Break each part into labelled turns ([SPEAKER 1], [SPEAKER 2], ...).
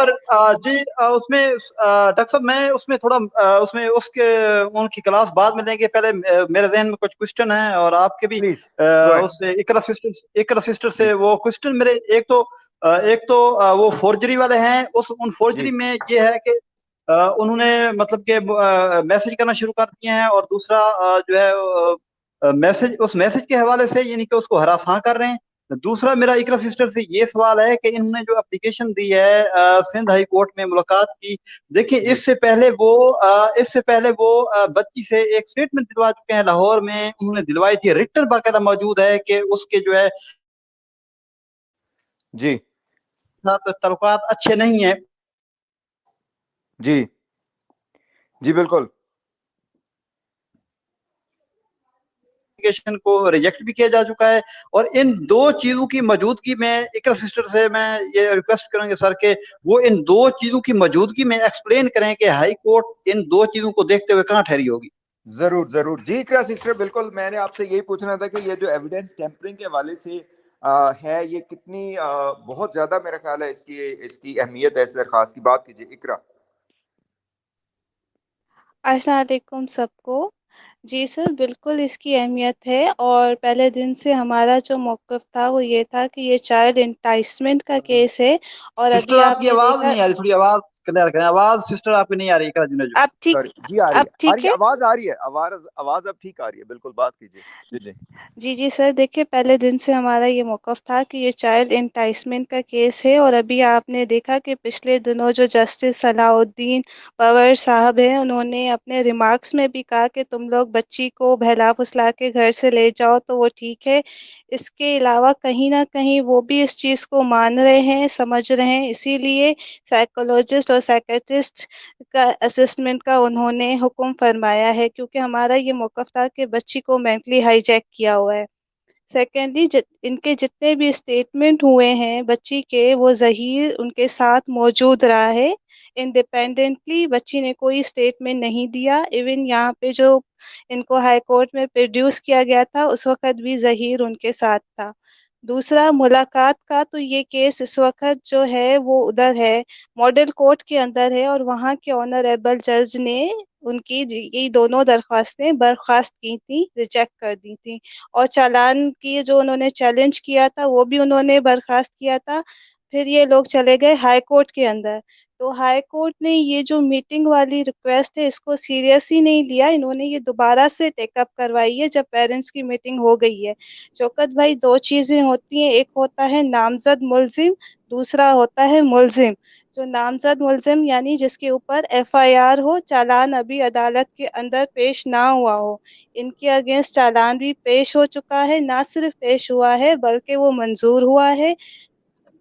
[SPEAKER 1] और जी उसमें डॉक्टर साहब मैं उसमें थोड़ा उसमें उसके उनकी क्लास बाद में लेंगे, पहले मेरे जहन में कुछ क्वेश्चन है और आपके भी
[SPEAKER 2] प्लीज गो अहेड।
[SPEAKER 1] उससे इकरा सिस्टर
[SPEAKER 2] जी
[SPEAKER 1] से वो क्वेश्चन मेरे एक तो वो फोर्जरी वाले हैं, उस उन फोर्जरी
[SPEAKER 2] जी
[SPEAKER 1] में ये है कि उन्होंने मतलब कि मैसेज करना शुरू कर दिए हैं, और दूसरा जो है मैसेज उस मैसेज के हवाले से यानी कि उसको हरास कर रहे हैं। दूसरा मेरा इकरा सिस्टर से ये सवाल है कि इन्होंने जो एप्लीकेशन दी है सिंध हाई कोर्ट में मुलाकात की, देखिए
[SPEAKER 2] जी
[SPEAKER 1] इससे पहले वो बच्ची से एक स्टेटमेंट दिलवा चुके हैं, लाहौर में उन्होंने दिलवाई थी, रिटर्न बाकायदा मौजूद है कि उसके जो है
[SPEAKER 2] जी
[SPEAKER 1] साथ ताल्लुकात अच्छे नहीं है।
[SPEAKER 2] जी जी बिल्कुल।
[SPEAKER 1] एप्लीकेशन को रिजेक्ट भी किया जा चुका है, और इन दो चीजों की मौजूदगी में इकरा सिस्टर से मैं ये रिक्वेस्ट करेंगे सर के वो इन दो चीजों की मौजूदगी में एक्सप्लेन करें कि हाई कोर्ट इन दो चीजों को देखते हुए कहाँ ठहरी होगी।
[SPEAKER 2] जरूर जरूर जी इकरा सिस्टर, बिल्कुल मैंने आपसे यही पूछना था कि ये जो एविडेंस टेम्परिंग के हवाले से है, ये कितनी बहुत ज्यादा मेरा ख्याल है इसकी इसकी अहमियत है, इस दरखास्त की बात कीजिए इकरा।
[SPEAKER 3] अस्सलाम वालेकुम सबको। जी सर, बिल्कुल इसकी अहमियत है, और पहले दिन से हमारा जो मौक़िफ़ था वो ये था कि ये चाइल्ड एंटाइसमेंट का केस है। और
[SPEAKER 1] सिस्टर
[SPEAKER 3] अभी
[SPEAKER 1] आपकी
[SPEAKER 3] आपने
[SPEAKER 1] आवाज
[SPEAKER 3] देखा।
[SPEAKER 1] नहीं आ रही, थोड़ी आवाज क्लियर करें, आवाज सिस्टर आपकी नहीं आ रही इकरा जुनेजो।
[SPEAKER 3] अब ठीक
[SPEAKER 2] सॉरी जी, आ
[SPEAKER 3] अब ठीक
[SPEAKER 2] रही है,
[SPEAKER 3] है?
[SPEAKER 2] आवाज आ रही है, आवाज आवाज अब ठीक आ रही है, बिल्कुल बात कीजिए। जी जी
[SPEAKER 3] जी, जी सर, देखिए पहले दिन से हमारा ये मौक़िफ़ था कि ये चाइल्ड एंटाइसमेंट का केस है, और अभी आपने देखा कि पिछले दिनों जो जस्टिस सलाउद्दीन पवर साहब हैं, उन्होंने अपने रिमार्क्स में भी कहा कि तुम लोग बच्ची को बहला-फुसला के घर से ले जाओ तो वो ठीक है। इसके अलावा कहीं न कहीं वो भी इस चीज़ को मान रहे हैं, समझ रहे हैं, इसीलिए साइकोलॉजिस्ट और साइकियाट्रिस्ट का असेसमेंट का उन्होंने हुक्म फरमाया है, क्योंकि हमारा ये मौक़िफ़ था कि बच्ची को मेंटली हाईजैक किया हुआ है। सेकंडली इनके जितने भी स्टेटमेंट हुए हैं बच्ची के, वो ज़हीर उनके साथ मौजूद रहा है। इंडिपेंडेंटली बच्ची ने कोई स्टेटमेंट नहीं दिया। इवन यहाँ पे जो इनको हाई कोर्ट में प्रोड्यूस किया गया था, उस वक़्त भी ज़हीर उनके साथ था। दूसरा मुलाकात का, तो ये केस इस वक़्त जो है वो उधर है, मॉडल कोर्ट के अंदर है, और वहाँ के ऑनरेबल जज ने उनकी ये दोनों दरख्वास्तें बर्खास्त की थी, रिजेक्ट कर दी थी। और चालान की जो उन्होंने चैलेंज किया था, वो भी उन्होंने बर्खास्त किया था। फिर ये लोग चले गए हाई कोर्ट के अंदर। तो हाई कोर्ट ने ये जो मीटिंग वाली रिक्वेस्ट है, इसको सीरियस ही नहीं लिया। इन्होंने ये दोबारा से टेकअप करवाई है, जब पेरेंट्स की मीटिंग हो गई है। शौकत भाई, 2 चीज़ें होती हैं, एक होता है नामज़द मुल्ज़िम, दूसरा होता है मुल्ज़िम। जो नामज़द मुल्ज़िम यानी जिसके ऊपर एफआईआर हो, चालान अभी अदालत के अंदर पेश ना हुआ हो। इनके अगेंस्ट चालान भी पेश हो चुका है, ना सिर्फ पेश हुआ है बल्कि वो मंजूर हुआ है।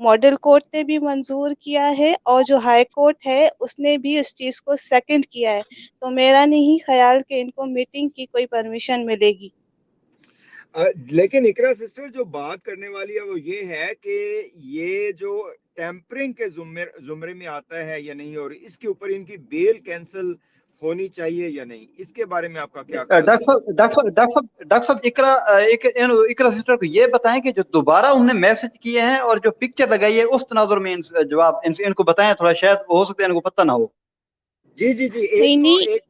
[SPEAKER 3] मॉडल कोर्ट ने भी मंजूर किया है, और जो हाई कोर्ट है उसने भी इस चीज़ को सेकंड किया है। तो मेरा नहीं ख्याल कि इनको मीटिंग की कोई परमिशन मिलेगी।
[SPEAKER 2] लेकिन इकरा सिस्टर, जो बात करने वाली है वो ये है कि ये जो टेम्परिंग के जुमरे में आता है या नहीं, और इसके ऊपर इनकी बेल कैंसिल होनी चाहिए या नहीं, इसके बारे में आपका क्या ख्याल है?
[SPEAKER 1] डॉक्टर साहब इकरा सिस्टर को ये बताएं कि जो दोबारा उन्होंने मैसेज किए हैं और जो पिक्चर लगाई है उस तनाजुर में जवाब इनको बताएं, थोड़ा शायद हो सकता है इनको पता ना हो।
[SPEAKER 2] जी जी जी, एक
[SPEAKER 3] नहीं,
[SPEAKER 2] तो
[SPEAKER 3] नहीं
[SPEAKER 2] एक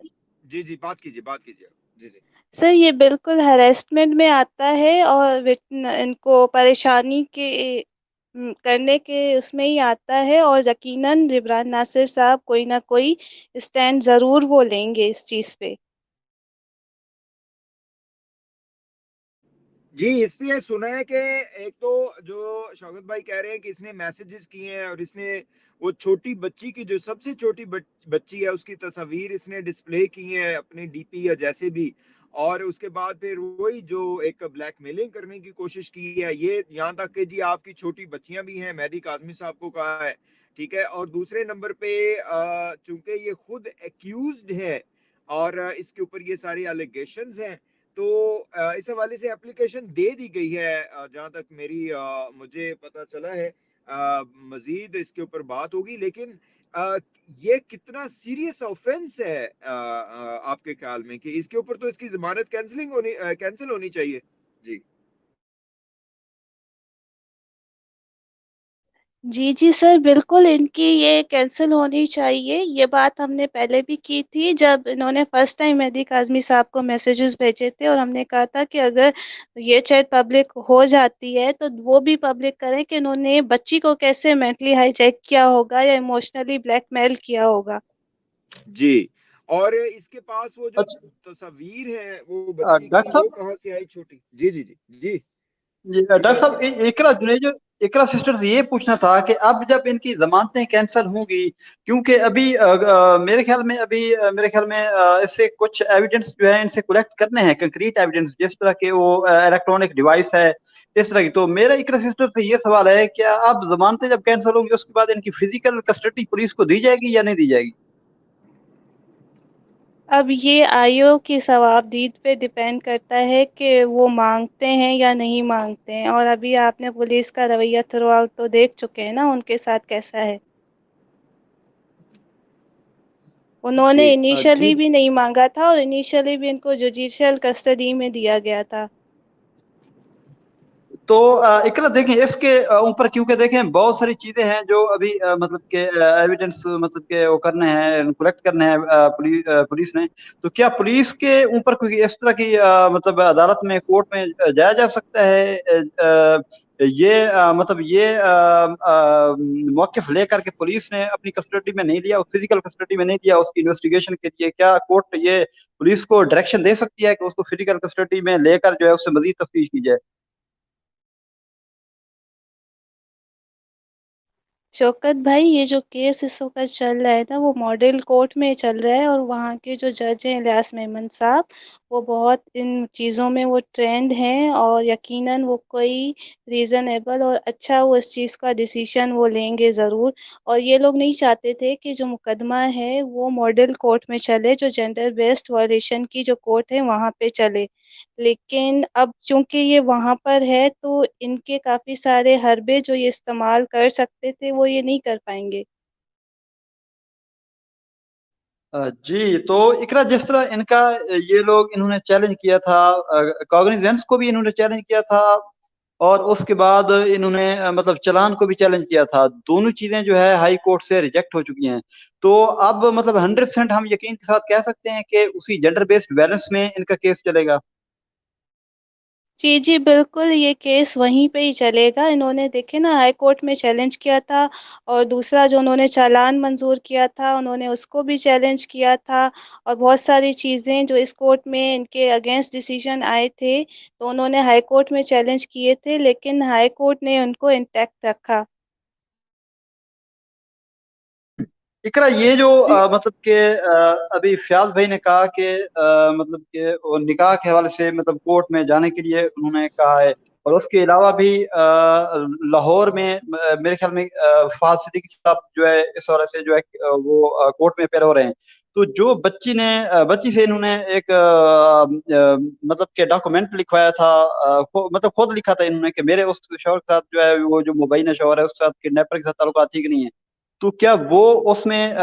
[SPEAKER 2] जी जी, बात कीजिए जी जी।
[SPEAKER 3] सर, ये बिल्कुल हैरेसमेंट में आता है, और इनको परेशानी के करने के उसमें ही आता है, और यकीनन जिब्रान नासिर साहब कोई ना कोई स्टैंड ज़रूर वो लेंगे इस चीज़ पे।
[SPEAKER 2] जी, इसमें सुना है कि एक तो जो शौकत भाई कह रहे हैं कि इसने मैसेजेस किए हैं, और इसने वो छोटी बच्ची की, जो सबसे छोटी बच्ची है, उसकी तस्वीर इसने डिस्प्ले की है अपनी डीपी या जैसे भी, और उसके बाद फिर वही जो एक ब्लैकमेलिंग करने की कोशिश की है, ये यहाँ तक कि जी आपकी छोटी बच्चियां भी हैं, मेहदी काज़मी साहब को कहा है, ठीक है। और दूसरे नंबर पे चूंकि ये खुद एक्यूज्ड है और इसके ऊपर ये सारे एलिगेशंस हैं, तो इस हवाले से एप्लीकेशन दे दी गई है, जहां तक मुझे पता चला है। मजीद इसके ऊपर बात होगी, लेकिन ये कितना सीरियस ऑफेंस है आपके ख्याल में, कि इसके ऊपर तो इसकी जमानत कैंसिल होनी चाहिए? जी
[SPEAKER 3] जी, जी सर, बिल्कुल इनकी ये कैंसल होनी चाहिए। ये बात हमने पहले भी की थी जब इन्होंने फर्स्ट टाइम मेहदी काज़मी साहब को मैसेजेस भेजे थे, और हमने कहा था कि अगर ये चैट पब्लिक हो जाती है तो वो भी पब्लिक करें कि इन्होंने बच्ची को कैसे मेंटली हाईजैक किया होगा या इमोशनली ब्लैकमेल किया होगा।
[SPEAKER 2] जी। और इसके पास वो जो
[SPEAKER 1] अच्छा,
[SPEAKER 2] तस्वीर है वो बच्ची
[SPEAKER 1] डॉक्टर
[SPEAKER 2] की, वो
[SPEAKER 1] साहब।
[SPEAKER 2] कहाँ से आई छोटी? जी, जी, जी। जी,
[SPEAKER 1] जी डॉक्टर
[SPEAKER 2] इमरान
[SPEAKER 1] साहब,
[SPEAKER 2] जी।
[SPEAKER 1] इकरा जुनेजो, इकरा सिस्टर से ये पूछना था कि अब जब इनकी जमानतें कैंसिल होंगी, क्योंकि अभी मेरे ख्याल में इससे कुछ एविडेंस जो है इनसे कलेक्ट करने हैं, कंक्रीट एविडेंस, जिस तरह के वो इलेक्ट्रॉनिक डिवाइस है, इस तरह की। तो मेरा इकरा सिस्टर से ये सवाल है, क्या अब जमानतें जब कैंसिल होंगी उसके बाद इनकी फिजिकल कस्टडी पुलिस को दी जाएगी या नहीं दी जाएगी?
[SPEAKER 3] अब ये आयोग की सवाबदीद पे डिपेंड करता है कि वो माँगते हैं या नहीं माँगते हैं, और अभी आपने पुलिस का रवैया थ्रू आउट तो देख चुके हैं ना उनके साथ कैसा है।
[SPEAKER 2] जी,
[SPEAKER 3] उन्होंने
[SPEAKER 1] जी।
[SPEAKER 3] इनिशियली भी नहीं माँगा था और इनिशियली भी इनको जुडिशियल कस्टडी में दिया गया था।
[SPEAKER 1] तो इकरा देखें इसके ऊपर, क्योंकि देखें बहुत सारी चीजें हैं जो अभी मतलब के एविडेंस मतलब के वो करने हैं, कलेक्ट करने हैं पुलिस ने। तो क्या पुलिस के ऊपर कोई इस तरह की मतलब अदालत में, कोर्ट में जाया जा सकता है? ये मतलब ये मौकिफ लेकर के पुलिस ने अपनी कस्टडी में नहीं लिया, फिजिकल कस्टडी में नहीं लिया उसकी इन्वेस्टिगेशन के लिए, क्या कोर्ट ये पुलिस को डायरेक्शन दे सकती है कि उसको फिजिकल कस्टडी में लेकर जो है उससे मजीद तफ्तीश की जाए?
[SPEAKER 3] शौकत भाई, ये जो केस इस वक़्त चल रहा है ना, वो मॉडल कोर्ट में चल रहा है, और वहाँ के जो जज हैं इलियास मेमन साहब, वो बहुत इन चीज़ों में वो ट्रेंड हैं, और यकीनन वो कोई रीज़नेबल और अच्छा वो इस चीज़ का डिसीज़न वो लेंगे ज़रूर। और ये लोग नहीं चाहते थे कि जो मुकदमा है वो मॉडल कोर्ट में चले, जो जेंडर बेस्ड वायलेशन की जो कोर्ट है वहाँ पे चले। लेकिन अब चूँकि ये वहाँ पर है, तो इनके काफ़ी सारे हरबे जो ये इस्तेमाल कर सकते थे, वो ये नहीं कर पाएँगे।
[SPEAKER 1] जी, तो इकरा जिस तरह इनका ये लोग इन्होंने चैलेंज किया था, कॉग्निजेंस को भी इन्होंने चैलेंज किया था, और उसके बाद इन्होंने मतलब चालान को भी चैलेंज किया था। दोनों चीजें जो है हाई कोर्ट से रिजेक्ट हो चुकी हैं। तो अब मतलब 100% हम यकीन के साथ कह सकते हैं कि उसी जेंडर बेस्ड वायलेंस में इनका केस चलेगा।
[SPEAKER 3] जी, जी, बिल्कुल, ये केस वहीं पे ही चलेगा। इन्होंने देखिए ना हाई कोर्ट में चैलेंज किया था, और दूसरा जो उन्होंने चालान मंज़ूर किया था, उन्होंने उसको भी चैलेंज किया था, और बहुत सारी चीज़ें जो इस कोर्ट में इनके अगेंस्ट डिसीज़न आए थे, तो उन्होंने हाई कोर्ट में चैलेंज किए थे, लेकिन हाई कोर्ट ने उनको इंटैक्ट रखा।
[SPEAKER 1] इकरा ये जो
[SPEAKER 2] जी,
[SPEAKER 1] मतलब कि अभी फयाज भाई ने कहा कि मतलब कि वो निकाह के हवाले से मतलब कोर्ट में जाने के लिए उन्होंने कहा है, और उसके अलावा भी लाहौर में मेरे ख्याल में फवाद सिद्दीकी साहब जो है इस हवाले से जो है वो कोर्ट में पेश हो रहे हैं। तो जो बच्ची से इन्होंने एक मतलब के डॉक्यूमेंट लिखवाया था, मतलब खुद लिखा था इन्होंने कि मेरे उस शौहर के साथ जो है वो जो मुबैना शौहर है उसके साथ किडनैपर के साथ ताल्लुकात ठीक नहीं है। तो क्या वो उसमें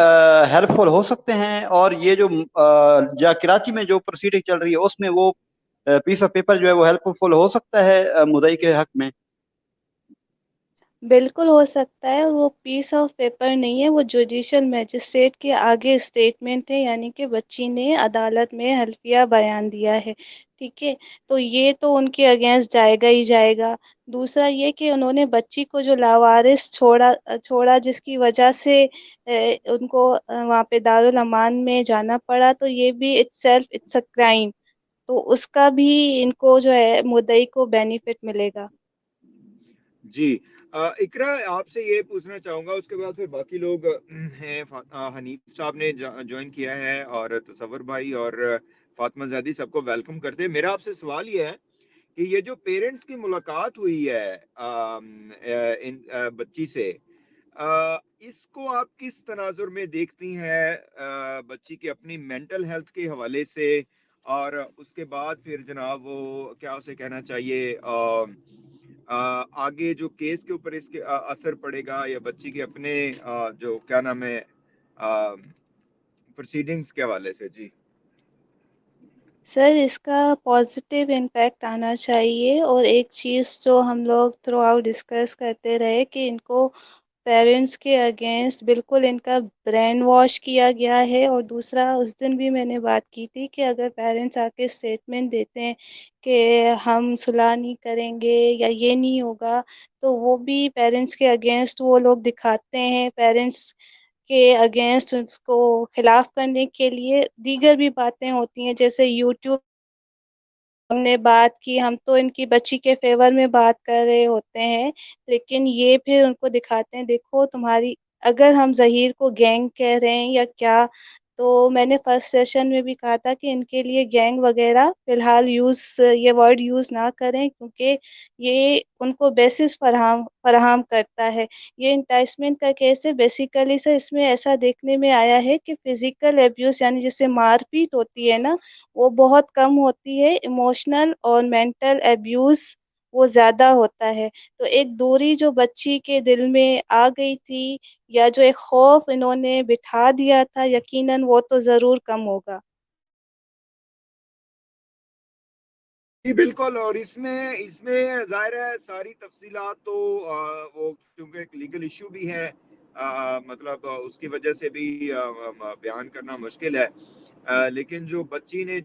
[SPEAKER 1] हेल्पफुल हो सकते हैं? और ये जो कराची में जो प्रोसीडिंग चल रही है उसमें वो पीस ऑफ पेपर जो है वो हेल्पफुल हो सकता है मुद्दई के हक में?
[SPEAKER 3] बिल्कुल हो सकता है, और वो पीस ऑफ पेपर नहीं है, वो जुडिशियल मजिस्ट्रेट के आगे स्टेटमेंट है, यानी कि बच्ची ने अदालत में हल्फिया बयान दिया है, ठीक है? तो ये तो उनके अगेंस्ट जाएगा ही जाएगा। दूसरा ये कि उन्होंने बच्ची को जो लावारिस छोड़ा जिसकी वजह से उनको वहाँ पे दारुल अमान में जाना पड़ा, तो ये भी इट्सेल्फ इट्स अ क्राइम, तो उसका भी इनको जो है मुद्दई को बेनिफिट मिलेगा।
[SPEAKER 2] जी। इकरा, आपसे ये पूछना चाहूंगा, उसके बाद फिर बाकी लोग हैं। हनीफ साहब ने ज्वाइन किया है, और तसव्वुर भाई और फातिमा ज़ैदी, सबको वेलकम करते हैं। मेरा आपसे सवाल ये है कि ये जो पेरेंट्स की मुलाकात हुई है इन बच्ची से, इसको आप किस तनाजुर में देखती हैं, बच्ची की अपनी मेंटल हेल्थ के हवाले से, और उसके बाद फिर जनाब वो क्या उसे कहना चाहिए, आगे जो केस के ऊपर इसके असर पड़ेगा, या बच्ची के अपने जो क्या नाम है प्रोसीडिंग्स के हवाले से? जी।
[SPEAKER 3] सर, इसका पॉजिटिव इम्पैक्ट आना चाहिए, और एक चीज़ जो हम लोग थ्रू आउट डिस्कस करते रहे कि इनको पेरेंट्स के अगेंस्ट बिल्कुल इनका ब्रेन वॉश किया गया है। और दूसरा, उस दिन भी मैंने बात की थी कि अगर पेरेंट्स आके स्टेटमेंट देते हैं कि हम सुलह नहीं करेंगे या ये नहीं होगा, तो वो भी पेरेंट्स के अगेंस्ट वो लोग दिखाते हैं। पेरेंट्स के अगेंस्ट उसको खिलाफ करने के लिए दीगर भी बातें होती हैं, जैसे यूट्यूब हमने बात की, हम तो इनकी बच्ची के फेवर में बात कर रहे होते हैं, लेकिन ये फिर उनको दिखाते हैं, देखो तुम्हारी, अगर हम ज़हीर को गैंग कह रहे हैं या क्या, तो मैंने फर्स्ट सेशन में भी कहा था कि इनके लिए गैंग वगैरह फिलहाल ये वर्ड यूज़ ना करें, क्योंकि ये उनको बेसिस फराहम फराहम करता है। ये इंटाइसमेंट का केस है बेसिकली सर। इसमें ऐसा देखने में आया है कि फिजिकल एब्यूज यानी जैसे मारपीट होती है ना, वो बहुत कम होती है। इमोशनल और मेंटल अब्यूज वो ज्यादा होता है। तो एक दूरी जो बच्ची के दिल में आ गई थी, या जो एक खौफ इन्होंने बिठा दिया था, यकीनन वो तो जरूर कम होगा।
[SPEAKER 2] जी बिल्कुल। और इसमें इसमें जाहिर है सारी तफसीलात तो वो क्योंकि एक लीगल इशू भी है, मतलब उसकी वजह से भी बयान करना मुश्किल है। लेकिन जो बच्ची ने